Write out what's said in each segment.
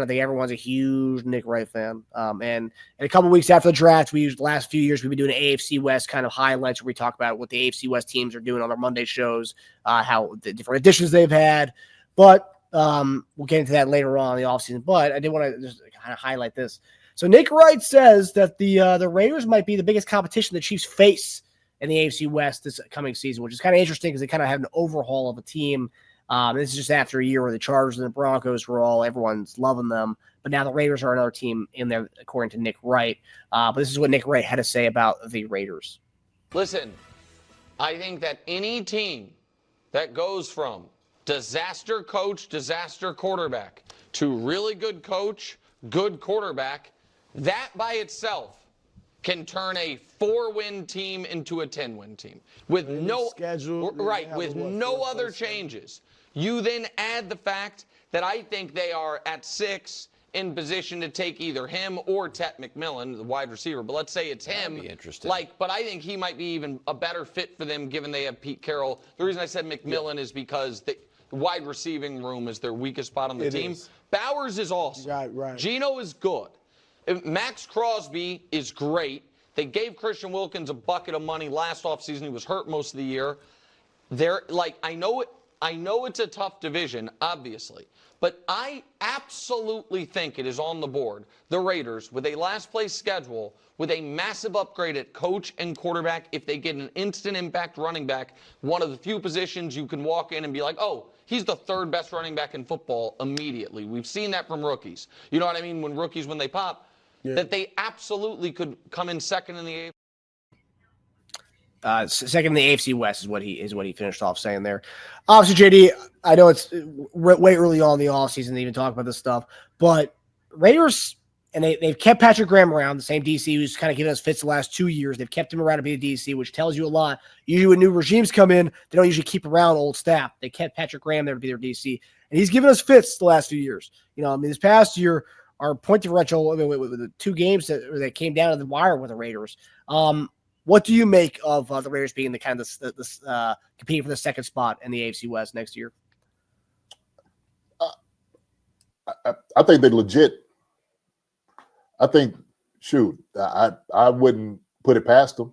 I think everyone's a huge Nick Wright fan. And a couple weeks after the draft, the last few years, we've been doing AFC West kind of highlights where we talk about what the AFC West teams are doing on their Monday shows, how the different additions they've had. But we'll get into that later on in the offseason. But I did want to just kind of highlight this. So Nick Wright says that the Raiders might be the biggest competition the Chiefs face in the AFC West this coming season, which is kind of interesting because they kind of have an overhaul of a team. This is just after a year where the Chargers and the Broncos were everyone's loving them. But now the Raiders are another team in there, according to Nick Wright. But this is what Nick Wright had to say about the Raiders. Listen, I think that any team that goes from disaster coach, disaster quarterback to really good coach, good quarterback, that by itself can turn a 4-win team into a 10-win team with no schedule, right? With no other changes. You then add the fact that I think they are at 6 in position to take either him or Tetairoa McMillan, the wide receiver. But let's say it's him. That'd be interesting. But I think he might be even a better fit for them given they have Pete Carroll. The reason I said McMillan is because the wide receiving room is their weakest spot on the team. Bowers is awesome. Right. Geno is good. Maxx Crosby is great. They gave Christan Wilkins a bucket of money last offseason. He was hurt most of the year. I know it's a tough division, obviously, but I absolutely think it is on the board. The Raiders, with a last-place schedule, with a massive upgrade at coach and quarterback, if they get an instant impact running back, one of the few positions you can walk in and be like, oh, he's the third best running back in football immediately. We've seen that from rookies. You know what I mean? When they pop, that they absolutely could come in second in the AFC. Second in the AFC West is what he finished off saying there. Obviously, JD, I know it's way early on in the offseason to even talk about this stuff, but Raiders, and they've kept Patrick Graham around, the same DC who's kind of given us fits the last 2 years. They've kept him around to be the DC, which tells you a lot. Usually when new regimes come in, they don't usually keep around old staff. They kept Patrick Graham there to be their DC, and he's given us fits the last few years. This past year, our point differential with the 2 games that came down to the wire with the Raiders. What do you make of the Raiders being the kind of this competing for the second spot in the AFC West next year? I think they're legit. I think, I wouldn't put it past them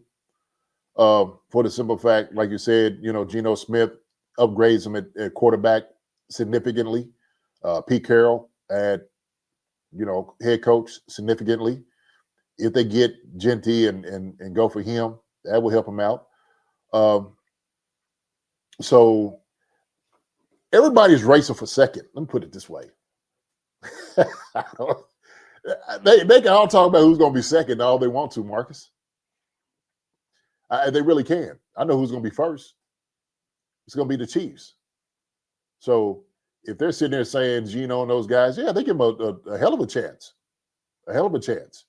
for the simple fact, like you said, Geno Smith upgrades him at quarterback significantly. Pete Carroll at head coach significantly. If they get Jeanty and go for him, that will help him out. So everybody's racing for second. Let me put it this way. They can all talk about who's going to be second all they want to, Marcus. They really can. I know who's going to be first. It's going to be the Chiefs. So if they're sitting there saying Geno and those guys, they give them a hell of a chance. A hell of a chance.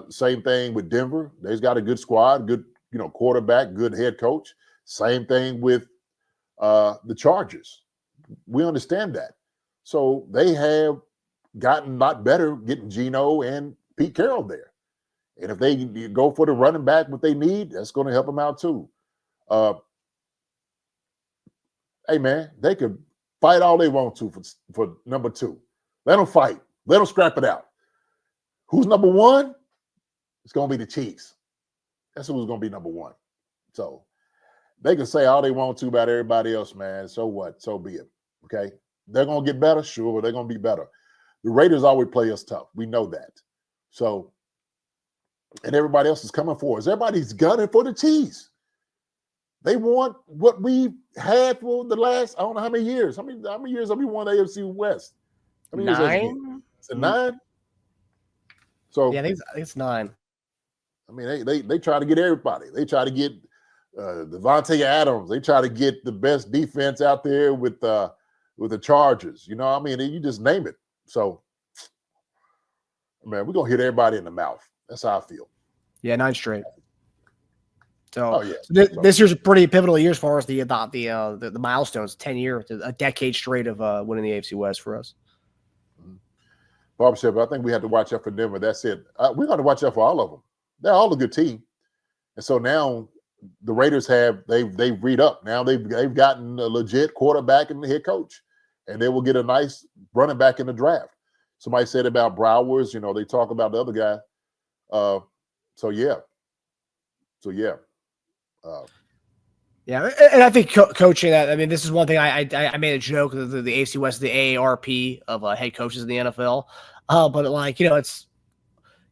Same thing with Denver. They've got a good squad, good quarterback, good head coach. Same thing with the Chargers. We understand that. So they have gotten a lot better getting Geno and Pete Carroll there. And if they go for the running back, what they need, that's going to help them out too. Hey, man, they could fight all they want to for number 2. Let them fight. Let them scrap it out. Who's number 1? It's going to be the Chiefs. That's who's going to be number 1. So they can say all they want to about everybody else, man. So what? So be it. Okay? They're going to get better? Sure, they're going to be better. The Raiders always play us tough. We know that. So, and everybody else is coming for us. Everybody's gunning for the Chiefs. They want what we had for the last, I don't know how many years. How many years have we won the AFC West? How many 9? Is it 9? So yeah, I think it's 9. I mean, they try to get everybody. They try to get Devontae Adams. They try to get the best defense out there with the Chargers. You know what I mean? You just name it. So, man, we're going to hit everybody in the mouth. That's how I feel. Yeah, 9 straight. So, this year's a pretty pivotal year as far as the milestones. 10 years, a decade straight of winning the AFC West for us. Barbershop, I think we have to watch out for Denver. That's it. We're going to watch out for all of them. They're all a good team. And so now the Raiders they've read up. Now they've gotten a legit quarterback and the head coach. And they will get a nice running back in the draft. Somebody said about Browers, they talk about the other guy. So yeah. Yeah, and I think coaching that. I mean, this is one thing I made a joke of the AFC West, the AARP of head coaches in the NFL. But it's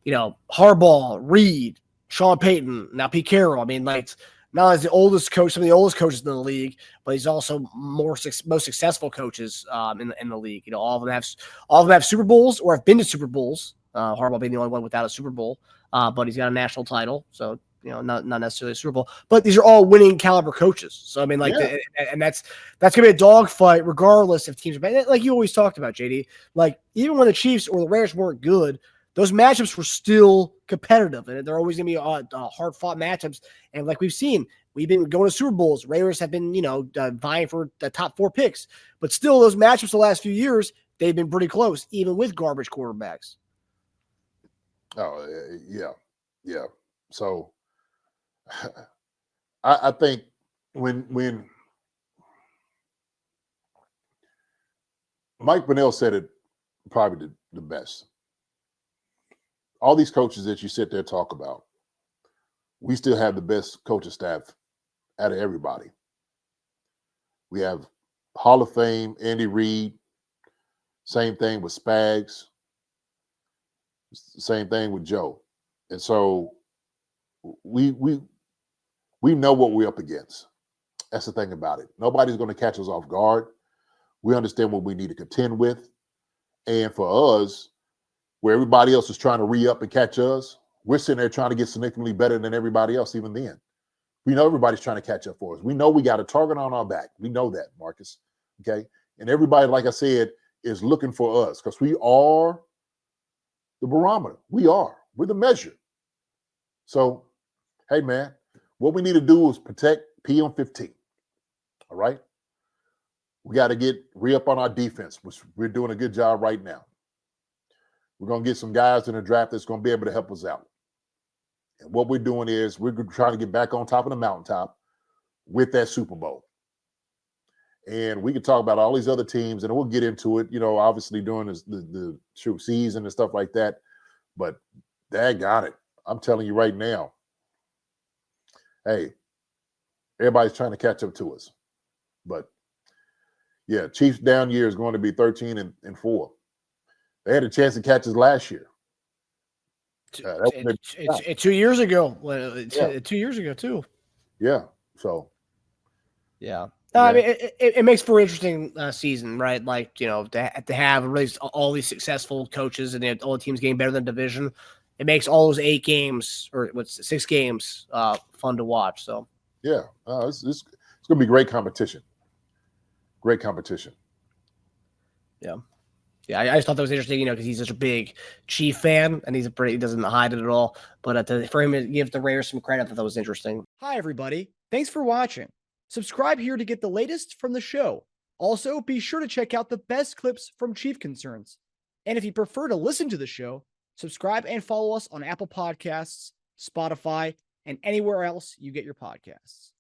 Harbaugh, Reed, Sean Payton, now Pete Carroll. I mean, not only is the oldest coach, some of the oldest coaches in the league, but he's also most successful coaches in the league. All of them have Super Bowls or have been to Super Bowls. Harbaugh being the only one without a Super Bowl, but he's got a national title, so not necessarily a Super Bowl. But these are all winning caliber coaches. So I mean, and that's gonna be a dogfight regardless if teams are bad. Like you always talked about, JD. Like even when the Chiefs or the Raiders weren't good, those matchups were still competitive, and they're always going to be hard-fought matchups. And like we've seen, we've been going to Super Bowls. Raiders have been, vying for the top 4 picks. But still, those matchups the last few years, they've been pretty close, even with garbage quarterbacks. Oh, yeah. So I think when Mike Brunell said it probably the best. All these coaches that you sit there talk about, we still have the best coaching staff out of everybody. We have Hall of Fame, Andy Reid. Same thing with Spags. Same thing with Joe. And so we know what we're up against. That's the thing about it. Nobody's going to catch us off guard. We understand what we need to contend with. And for us, where everybody else is trying to re-up and catch us, we're sitting there trying to get significantly better than everybody else even then. We know everybody's trying to catch up for us. We know we got a target on our back. We know that, Marcus. Okay? And everybody, like I said, is looking for us because we are the barometer. We're the measure. So, hey, man, what we need to do is protect PM15. All right? We got to re-up on our defense, which we're doing a good job right now. We're going to get some guys in the draft that's going to be able to help us out. And what we're doing is we're trying to get back on top of the mountaintop with that Super Bowl. And we can talk about all these other teams, and we'll get into it, obviously during the season and stuff like that. But daggone it, I'm telling you right now, hey, everybody's trying to catch up to us. But, yeah, Chiefs down year is going to be 13-4. They had a chance to catch us last year. 2 years ago. 2 years ago, too. Yeah. So. Yeah. I mean, it makes for an interesting season, right? Like, to have really all these successful coaches and all the teams getting better than division. It makes all those 8 games or 6 games fun to watch. So. Yeah. It's going to be great competition. Great competition. Yeah. Yeah, I just thought that was interesting, because he's such a big Chief fan, and he doesn't hide it at all. But for him to give the Raiders some credit, I thought that was interesting. Hi, everybody. Thanks for watching. Subscribe here to get the latest from the show. Also, be sure to check out the best clips from Chief Concerns. And if you prefer to listen to the show, subscribe and follow us on Apple Podcasts, Spotify, and anywhere else you get your podcasts.